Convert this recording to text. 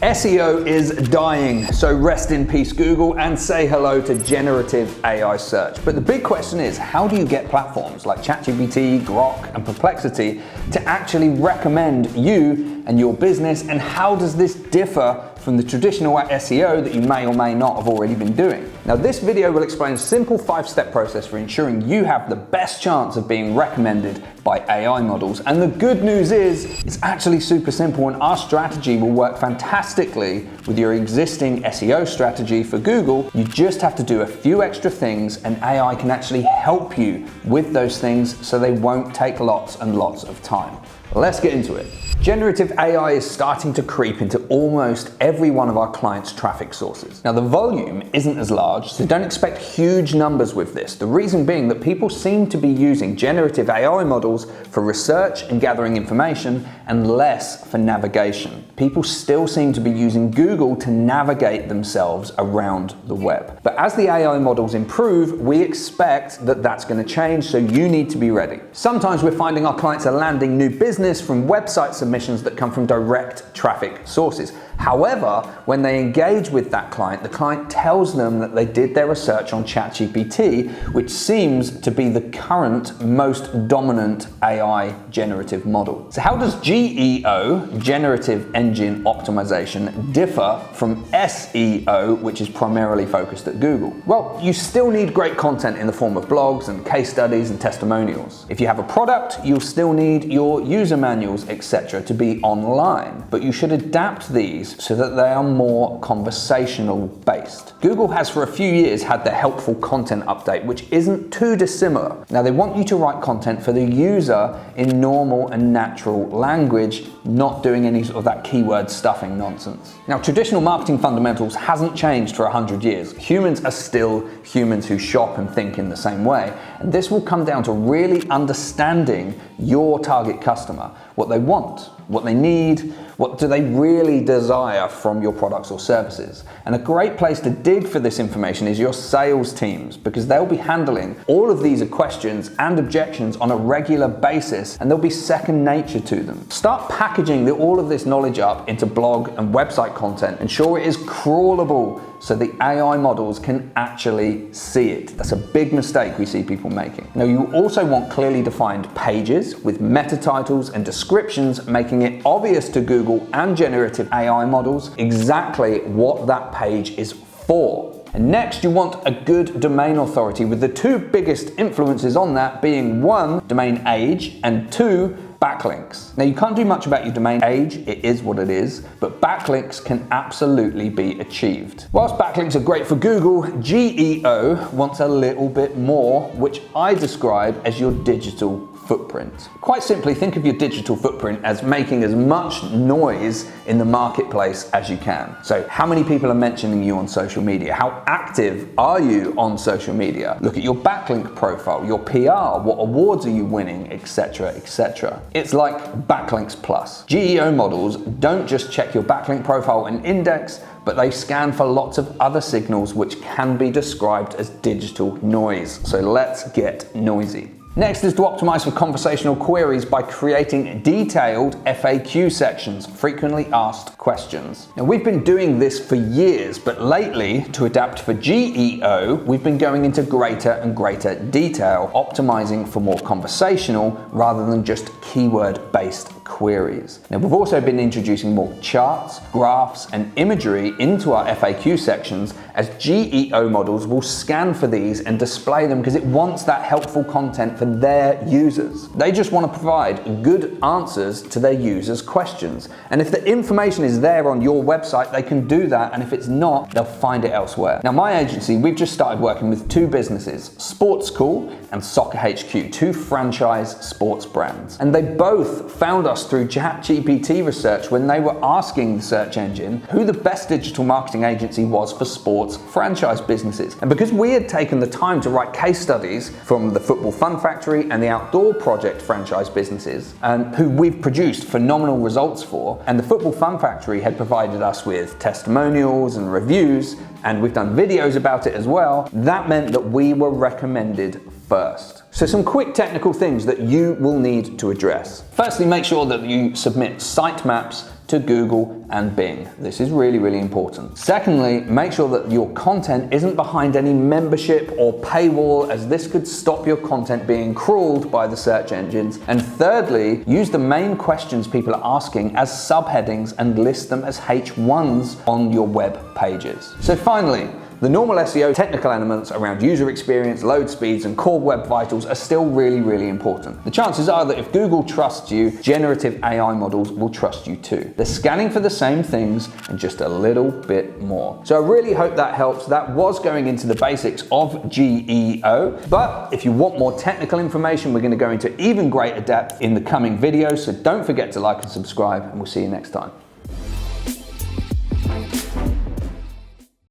SEO is dying, so rest in peace Google and say hello to generative AI search. But the big question is, how do you get platforms like ChatGPT, Grok and Perplexity to actually recommend you and your business, and how does this differ from the traditional SEO that you may or may not have already been doing? Now this video will explain a simple 5-step process for ensuring you have the best chance of being recommended by AI models. And the good news is, it's actually super simple, and our strategy will work fantastically with your existing SEO strategy for Google. You just have to do a few extra things and AI can actually help you with those things so they won't take lots and lots of time. Let's get into it. Generative AI is starting to creep into almost every one of our clients' traffic sources. Now the volume isn't as large, so don't expect huge numbers with this. The reason being that people seem to be using generative AI models for research and gathering information and less for navigation. People still seem to be using Google to navigate themselves around the web. But as the AI models improve, we expect that that's going to change, so you need to be ready. Sometimes we're finding our clients are landing new business from website submissions that come from direct traffic sources. However, when they engage with that client, the client tells them that they did their research on ChatGPT, which seems to be the current most dominant AI generative model. So how does GEO, Generative Engine Optimization, differ from SEO, which is primarily focused at Google? Well, you still need great content in the form of blogs and case studies and testimonials. If you have a product, you'll still need your user manuals, etc. to be online, but you should adapt these so that they are more conversational based. Google has for a few years had the helpful content update, which isn't too dissimilar. Now they want you to write content for the user in normal and natural language, not doing any sort of that keyword stuffing nonsense. Now traditional marketing fundamentals hasn't changed for 100 years. Humans are still humans who shop and think in the same way, and this will come down to really understanding your target customer, what they want, what they need, what do they really desire from your products or services. And a great place to dig for this information is your sales teams, because they'll be handling all of these questions and objections on a regular basis, and they'll be second nature to them. Start packaging all of this knowledge up into blog and website content. Ensure it is crawlable so the AI models can actually see it. That's a big mistake we see people making. Now you also want clearly defined pages with meta titles and descriptions, making it obvious to Google and generative AI models exactly what that page is for. And next, you want a good domain authority, with the two biggest influences on that being 1, domain age, and 2, backlinks. Now you can't do much about your domain age, it is what it is, but backlinks can absolutely be achieved. Whilst backlinks are great for Google, GEO wants a little bit more, which I describe as your digital footprint. Quite simply, think of your digital footprint as making as much noise in the marketplace as you can. So how many people are mentioning you on social media? How active are you on social media? Look at your backlink profile, your PR, what awards are you winning, etc., etc. It's like Backlinks Plus. GEO models don't just check your backlink profile and index, but they scan for lots of other signals which can be described as digital noise. So let's get noisy. Next is to optimize for conversational queries by creating detailed FAQ sections, frequently asked questions. Now we've been doing this for years, but lately, to adapt for GEO, we've been going into greater and greater detail, optimizing for more conversational rather than just keyword-based queries. Now we've also been introducing more charts, graphs, and imagery into our FAQ sections, as GEO models will scan for these and display them because it wants that helpful content for their users. They just want to provide good answers to their users' questions. And if the information is there on your website, they can do that, and if it's not, they'll find it elsewhere. Now my agency, we've just started working with 2 businesses, Sports Cool and Soccer HQ, 2 franchise sports brands. And they both found us through ChatGPT research when they were asking the search engine who the best digital marketing agency was for sports franchise businesses. And because we had taken the time to write case studies from the Football Fun Factory and the Outdoor Project franchise businesses, and who we've produced phenomenal results for, and the Football Fun Factory had provided us with testimonials and reviews, and we've done videos about it as well, that meant that we were recommended first. So some quick technical things that you will need to address. Firstly, make sure that you submit sitemaps to Google and Bing. This is really, really important. Secondly, make sure that your content isn't behind any membership or paywall, as this could stop your content being crawled by the search engines. And thirdly, use the main questions people are asking as subheadings and list them as H1s on your web pages. So finally, the normal SEO technical elements around user experience, load speeds, and core web vitals are still really, really important. The chances are that if Google trusts you, generative AI models will trust you too. They're scanning for the same things and just a little bit more. So I really hope that helps. That was going into the basics of GEO, but if you want more technical information, we're going to go into even greater depth in the coming videos. So don't forget to like and subscribe, and we'll see you next time.